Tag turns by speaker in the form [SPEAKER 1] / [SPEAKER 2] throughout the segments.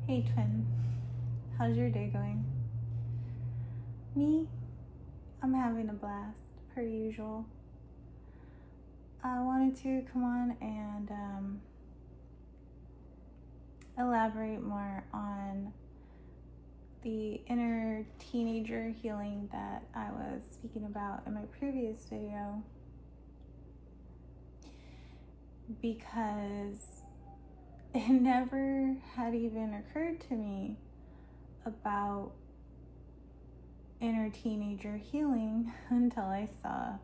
[SPEAKER 1] Hey twin, how's your day going? Me? I'm having a blast, per usual. I wanted to come on and elaborate more on the inner teenager healing that I was speaking about in my previous video, because it never had even occurred to me about inner teenager healing until I saw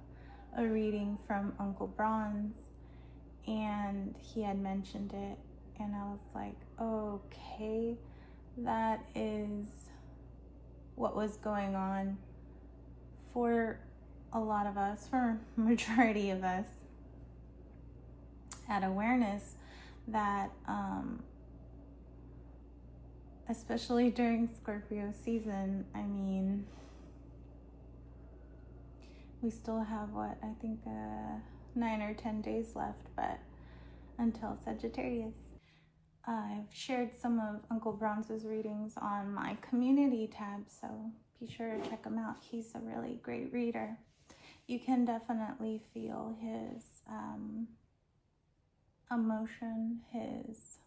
[SPEAKER 1] a reading from Uncle Bronze and he had mentioned it, and I was like, okay, that is what was going on for a lot of us, for a majority of us, at awareness that especially during Scorpio season, I mean, we still have 9 or 10 days left, but until Sagittarius. I've shared some of Uncle Bronze's readings on my community tab, so be sure to check him out. He's a really great reader. You can definitely feel his emotion, his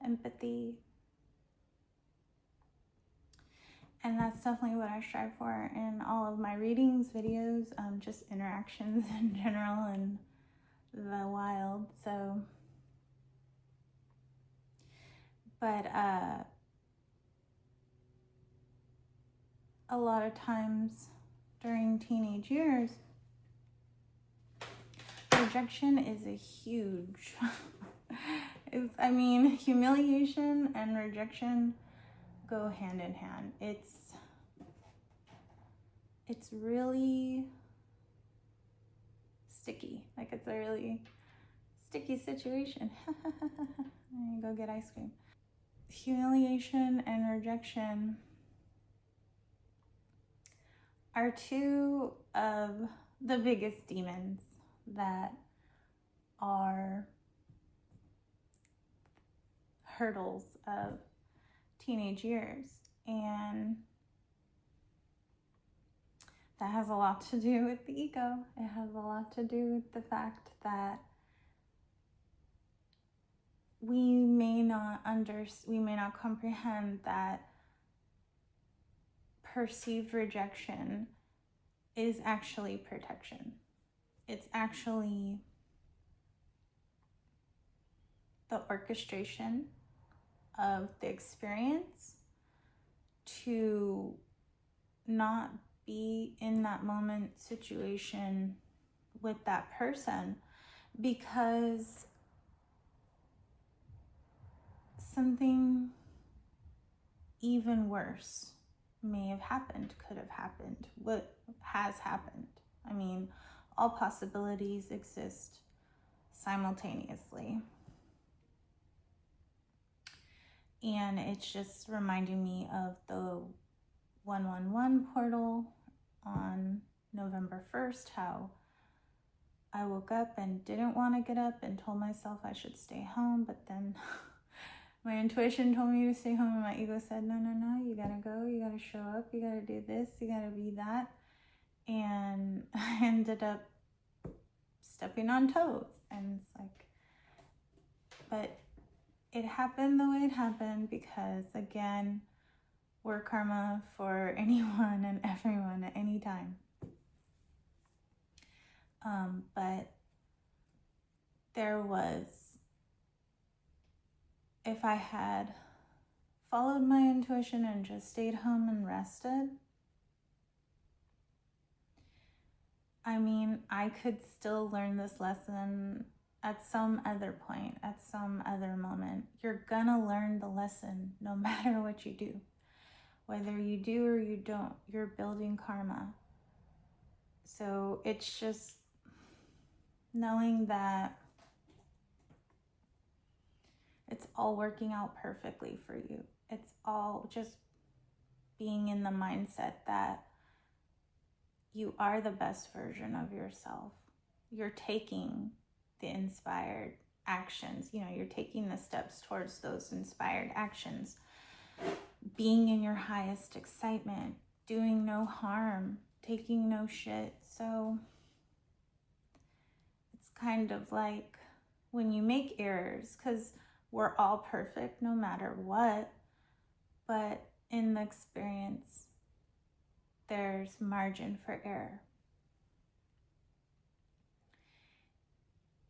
[SPEAKER 1] empathy, and that's definitely what I strive for in all of my readings, videos, just interactions in general in the wild. So, but a lot of times during teenage years, rejection is a huge, humiliation and rejection go hand in hand. It's really sticky. Like, it's a really sticky situation. Go get ice cream. Humiliation and rejection are two of the biggest demons that are hurdles of teenage years, and that has a lot to do with the ego. It has a lot to do with the fact that we may not comprehend that perceived rejection is actually protection. It's actually the orchestration of the experience to not be in that moment situation with that person, because something even worse may have happened, could have happened, what has happened. I mean, all possibilities exist simultaneously. And it's just reminding me of the 111 portal on November 1st, how I woke up and didn't want to get up and told myself I should stay home, but then my intuition told me to stay home, and my ego said, no, you gotta go, you gotta show up, you gotta do this, you gotta be that. And I ended up stepping on toes, and it's like, but it happened the way it happened because, again, we're karma for anyone and everyone at any time. But there was, if I had followed my intuition and just stayed home and rested, I mean, I could still learn this lesson at some other point, at some other moment. You're gonna learn the lesson no matter what you do. Whether you do or you don't, you're building karma. So it's just knowing that it's all working out perfectly for you. It's all just being in the mindset that you are the best version of yourself. You're taking the inspired actions. You know, you're taking the steps towards those inspired actions. Being in your highest excitement, doing no harm, taking no shit. So it's kind of like when you make errors, because we're all perfect no matter what, but in the experience, there's margin for error.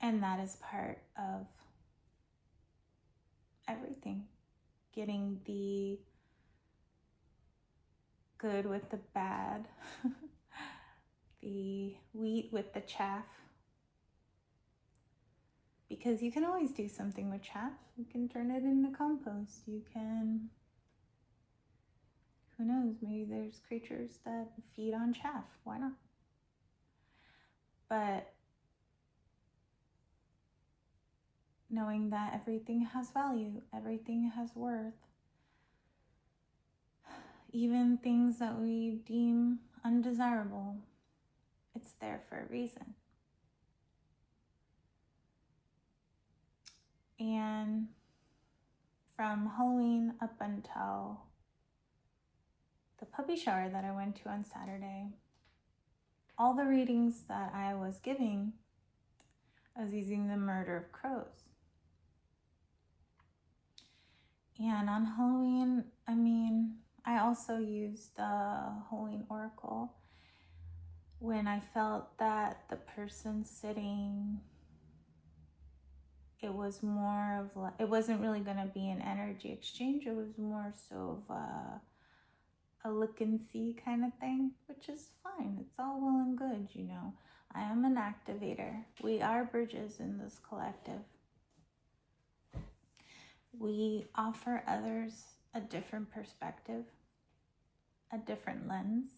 [SPEAKER 1] And that is part of everything. Getting the good with the bad, the wheat with the chaff. Because you can always do something with chaff. You can turn it into compost. You can, who knows, maybe there's creatures that feed on chaff. Why not? But knowing that everything has value, everything has worth, even things that we deem undesirable, it's there for a reason. And from Halloween up until the puppy shower that I went to on Saturday, all the readings that I was giving, I was using the murder of crows. And on Halloween, I also used the Halloween Oracle when I felt that the person sitting, it was more of like, it wasn't really going to be an energy exchange. It was more so of a look and see kind of thing, which is fine. It's all well and good, you know. I am an activator. We are bridges in this collective. We offer others a different perspective, a different lens,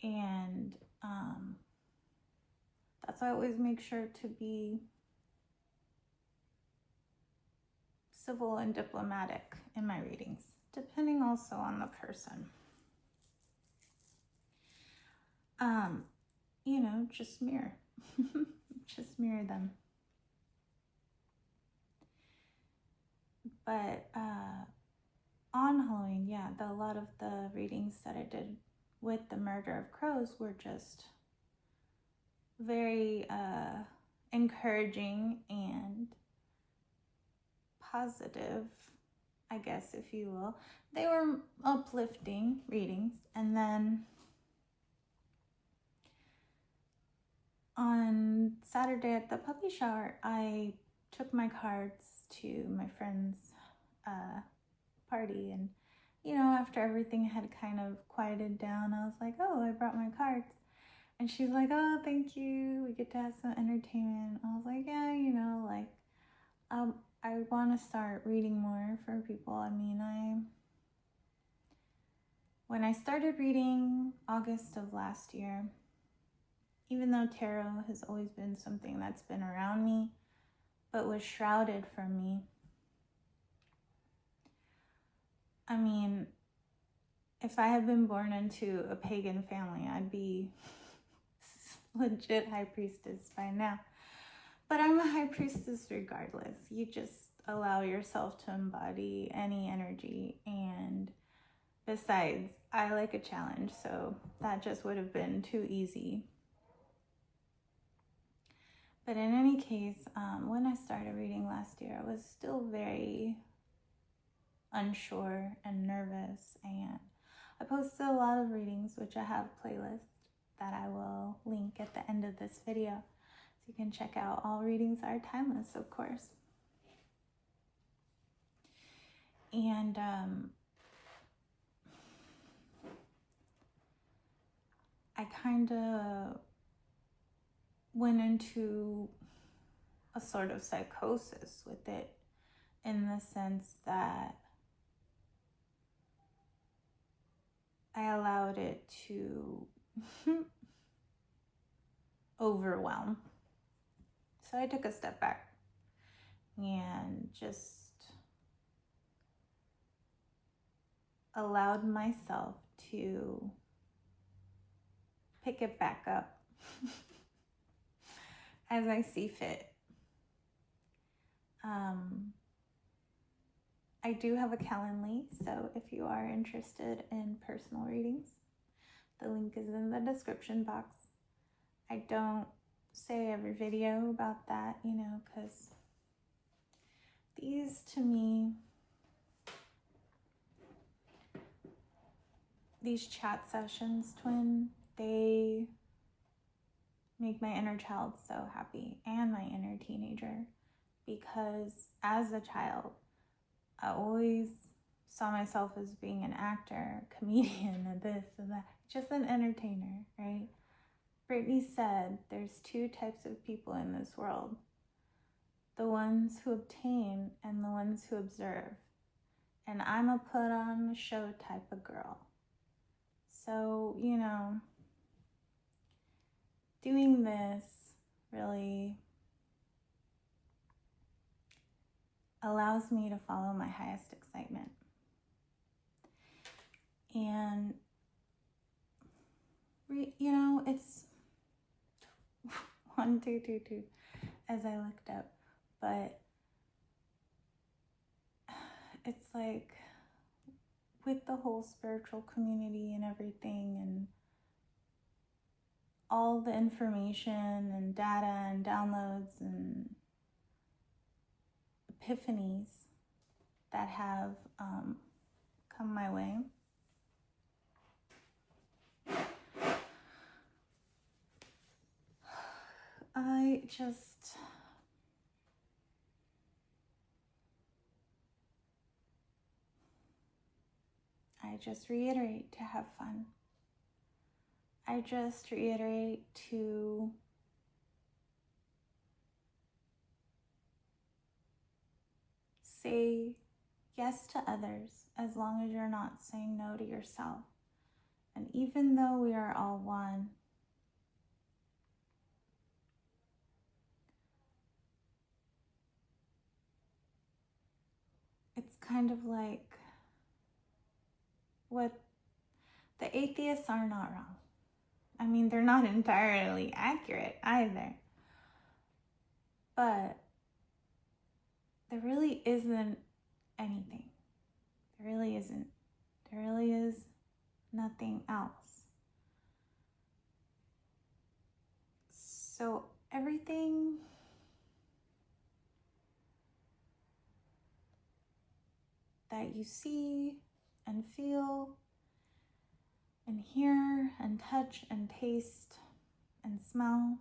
[SPEAKER 1] and that's why I always make sure to be civil and diplomatic in my readings, depending also on the person. You know, just mirror. Just mirror them. But on Halloween, yeah, a lot of the readings that I did with the murder of crows were just very encouraging and positive, I guess, if you will. They were uplifting readings. And then on Saturday at the puppy shower, I took my cards to my friend's party, and you know, after everything had kind of quieted down, I was like, oh, I brought my cards. And she's like, oh, thank you, we get to have some entertainment. I was like, yeah, you know, like I want to start reading more for people. When I started reading August of last year, even though tarot has always been something that's been around me, but was shrouded from me, if I had been born into a pagan family, I'd be legit high priestess by now. But I'm a high priestess regardless. You just allow yourself to embody any energy. And besides, I like a challenge, so that just would have been too easy. But in any case, when I started reading last year, I was still very unsure and nervous, and I posted a lot of readings, which I have playlists that I will link at the end of this video, so you can check out. All readings are timeless, of course. And I kind of went into a sort of psychosis with it, in the sense that I allowed it to overwhelm. So I took a step back and just allowed myself to pick it back up as I see fit. I do have a Calendly, so if you are interested in personal readings, the link is in the description box. I don't say every video about that, because these, to me, these chat sessions, twin, they make my inner child so happy, and my inner teenager, because as a child, I always saw myself as being an actor, comedian, and this and that, just an entertainer, right? Brittany said there's two types of people in this world: the ones who obtain and the ones who observe. And I'm a put on the show type of girl. So, doing this really allows me to follow my highest excitement. And, it's 1, 2, 2, 2 as I looked up. But it's like, with the whole spiritual community and everything, and all the information and data and downloads and epiphanies that have come my way, I just reiterate to have fun. I just reiterate to say yes to others as long as you're not saying no to yourself. And even though we are all one, it's kind of like what the atheists are not wrong. I mean, they're not entirely accurate either. But there really isn't anything. There really isn't. There really is nothing else. So everything that you see and feel and hear and touch and taste and smell,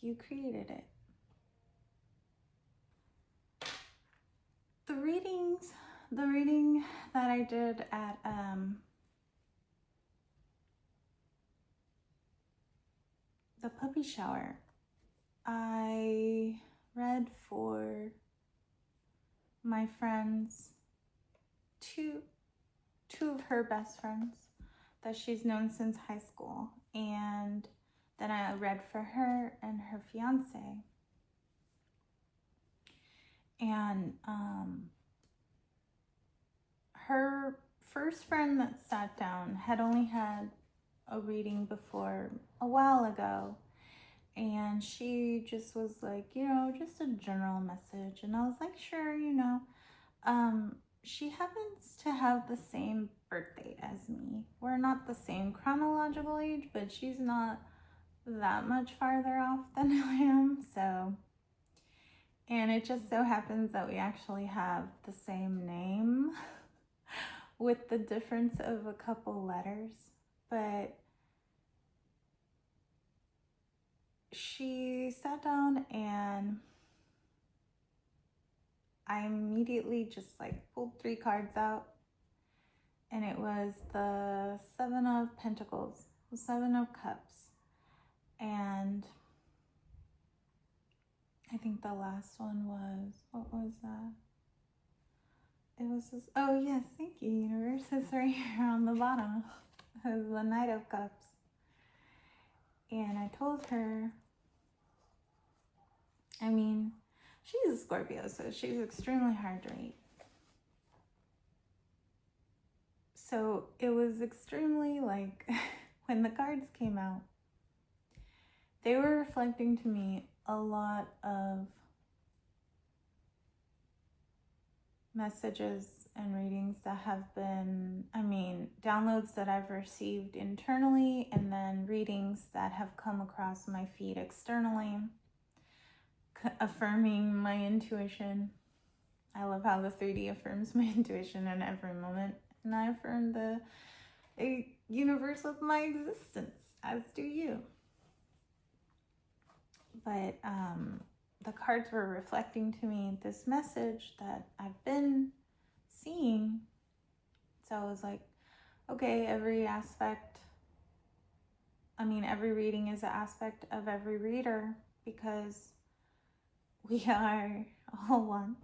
[SPEAKER 1] you created it. The reading that I did at the puppy shower, I read for my friends, two of her best friends that she's known since high school, and then I read for her and her fiance. And her first friend that sat down had only had a reading before a while ago, and she just was like, just a general message. And I was like, sure, she happens to have the same birthday as me. We're not the same chronological age, but she's not that much farther off than I am. So, and it just so happens that we actually have the same name with the difference of a couple letters. But she sat down and I immediately just pulled 3 cards out, and it was the 7 of Pentacles, the 7 of Cups, and I think the last one was, what was that? It was this, oh yes, thank you, universe, it's right here on the bottom. It was the Knight of Cups. And I told her, she's a Scorpio, so she's extremely hard to read. So it was extremely when the cards came out, they were reflecting to me a lot of messages and readings that have been, downloads that I've received internally, and then readings that have come across my feed externally, affirming my intuition. I love how the 3D affirms my intuition in every moment, and I affirm the universe of my existence, as do you. But the cards were reflecting to me this message that I've been seeing. So I was like, okay, every reading is an aspect of every reader, because we are all one.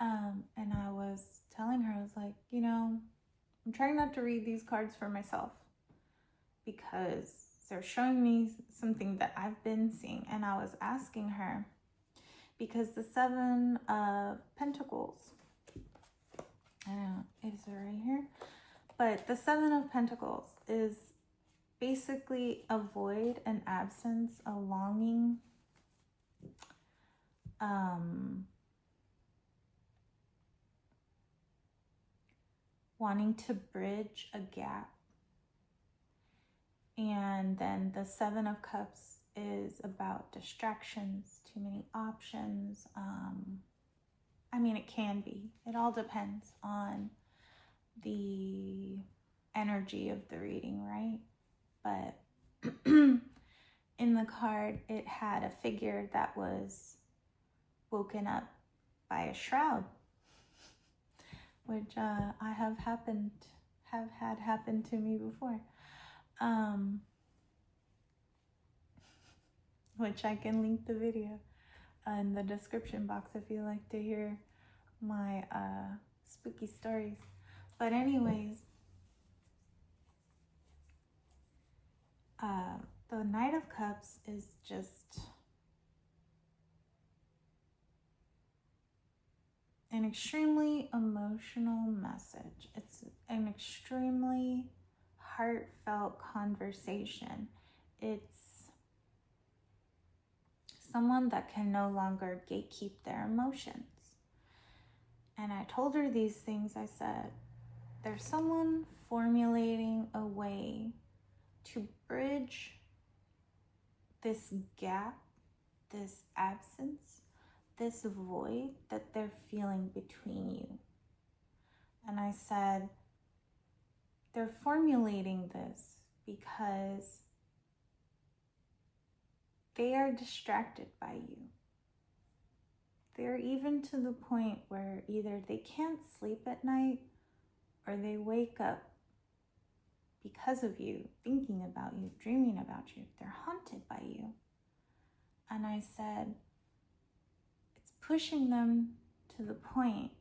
[SPEAKER 1] And I was telling her, I was like, I'm trying not to read these cards for myself, because they're showing me something that I've been seeing. And I was asking her, because the 7 of Pentacles, I don't know, is it right here? But the 7 of Pentacles is basically a void, an absence, a longing, wanting to bridge a gap. And then the 7 of Cups is about distractions, too many options. It can be. It all depends on the energy of the reading, right? But in the card, it had a figure that was woken up by a shroud, which I have had happen to me before. Which I can link the video in the description box if you like to hear my spooky stories. But anyways, the Knight of Cups is just an extremely emotional message. It's an extremely heartfelt conversation. It's someone that can no longer gatekeep their emotions. And I told her these things. I said, there's someone formulating a way to bridge this gap, this absence, this void that they're feeling between you. And I said, they're formulating this because they are distracted by you. They're even to the point where either they can't sleep at night or they wake up because of you, thinking about you, dreaming about you. They're haunted by you. And I said, it's pushing them to the point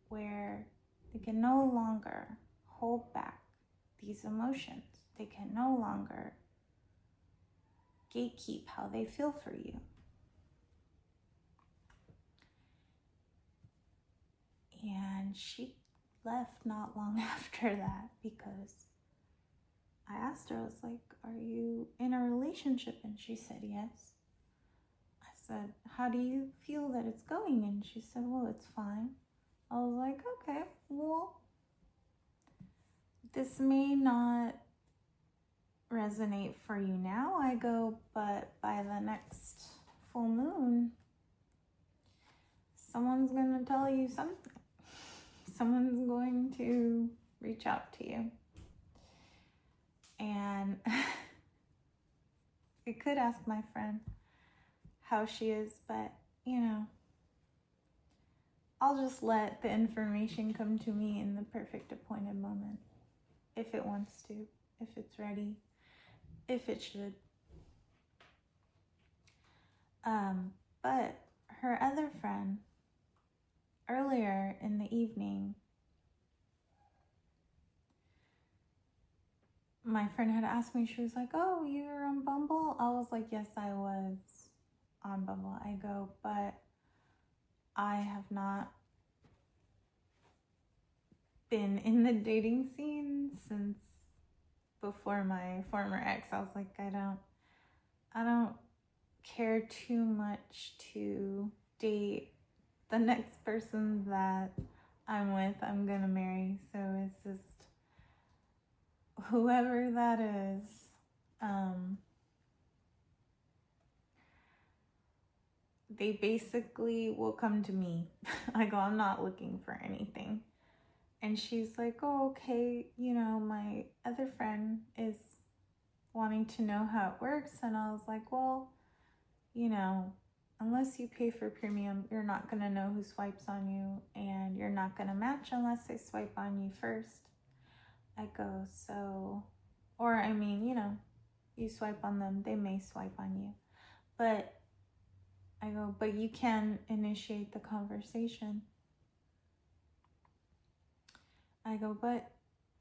[SPEAKER 1] where they can no longer hold back these emotions. They can no longer gatekeep how they feel for you. And she left not long after that, because I asked her, I was like, are you in a relationship? And she said, yes. I said, how do you feel that it's going? And she said, well, it's fine. I was like, okay, well, this may not resonate for you now. I go, but by the next full moon, someone's going to tell you something. Someone's going to reach out to you. And I could ask my friend how she is, but I'll just let the information come to me in the perfect appointed moment. If it wants to, if it's ready, if it should. But her other friend, earlier in the evening, my friend had asked me, she was like, oh, you're on Bumble? I was like, yes, I was on Bumble. I go, but I have not been in the dating scene since before my former ex. I was like, I don't care too much to date the next person that I'm with, I'm gonna marry. So it's just whoever that is. They basically will come to me. I go, I'm not looking for anything. And she's like, oh, okay, you know, my other friend is wanting to know how it works. And I was like, well, you know, unless you pay for premium, you're not going to know who swipes on you, and you're not going to match unless they swipe on you first. I go, so, or I mean, you know, you swipe on them, they may swipe on you. But I go, but you can initiate the conversation. I go, but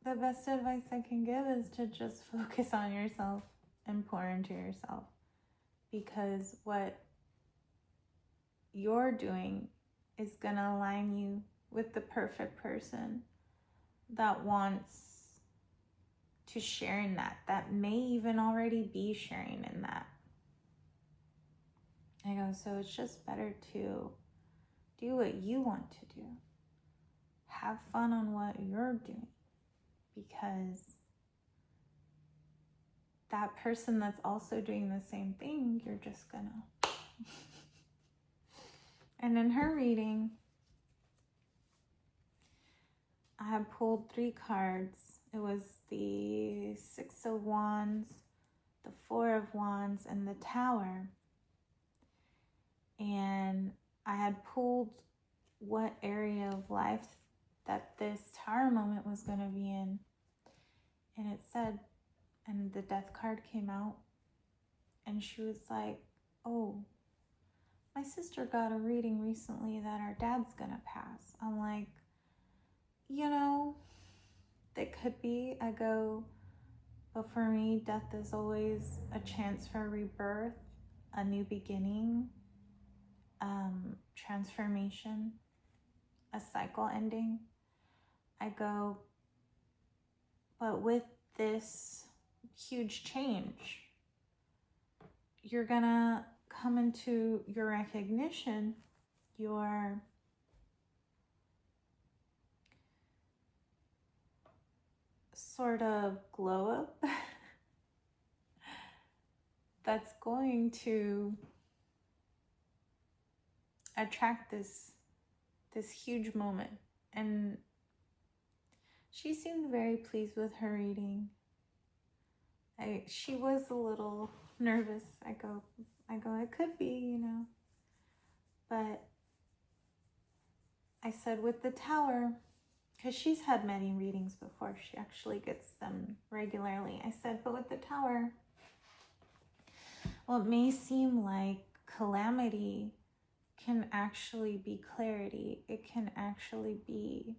[SPEAKER 1] the best advice I can give is to just focus on yourself and pour into yourself. Because what you're doing is going to align you with the perfect person that wants to share in that may even already be sharing in that. I go, so it's just better to do what you want to do. Have fun on what you're doing, because that person that's also doing the same thing, you're just gonna. And in her reading, I had pulled 3 cards. It was the 6 of Wands, the 4 of Wands, and the Tower. And I had pulled what area of life that this Tower moment was going to be in. And it said, and the Death card came out, and she was like, oh, my sister got a reading recently that our dad's going to pass. I'm like, you know, it could be. I go, but for me, death is always a chance for rebirth, a new beginning, transformation, a cycle ending. I go, but with this huge change, you're gonna come into your recognition, your sort of glow up that's going to attract this huge moment. And she seemed very pleased with her reading. She was a little nervous. I go, it could be, you know. But I said with the Tower, because she's had many readings before, she actually gets them regularly. I said, but with the Tower, what may seem like calamity can actually be clarity. It can actually be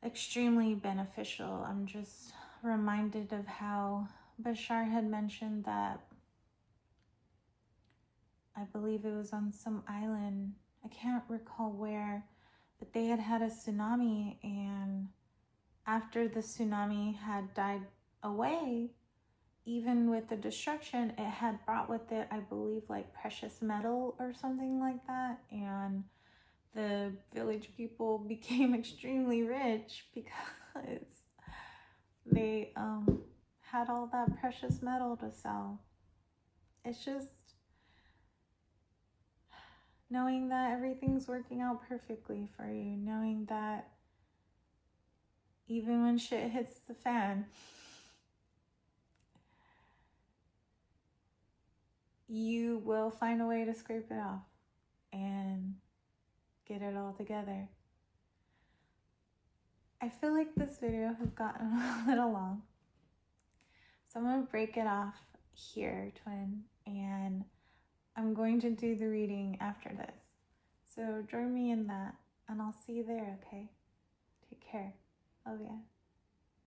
[SPEAKER 1] extremely beneficial. I'm just reminded of how Bashar had mentioned that, I believe it was on some island, I can't recall where, but they had a tsunami, and after the tsunami had died away, even with the destruction, it had brought with it, I believe, like precious metal or something like that, and the village people became extremely rich because they had all that precious metal to sell. It's just knowing that everything's working out perfectly for you, knowing that even when shit hits the fan, you will find a way to scrape it off and get it all together. I feel like this video has gotten a little long, so I'm going to break it off here, twin, and I'm going to do the reading after this. So join me in that, and I'll see you there, okay? Take care. Love ya.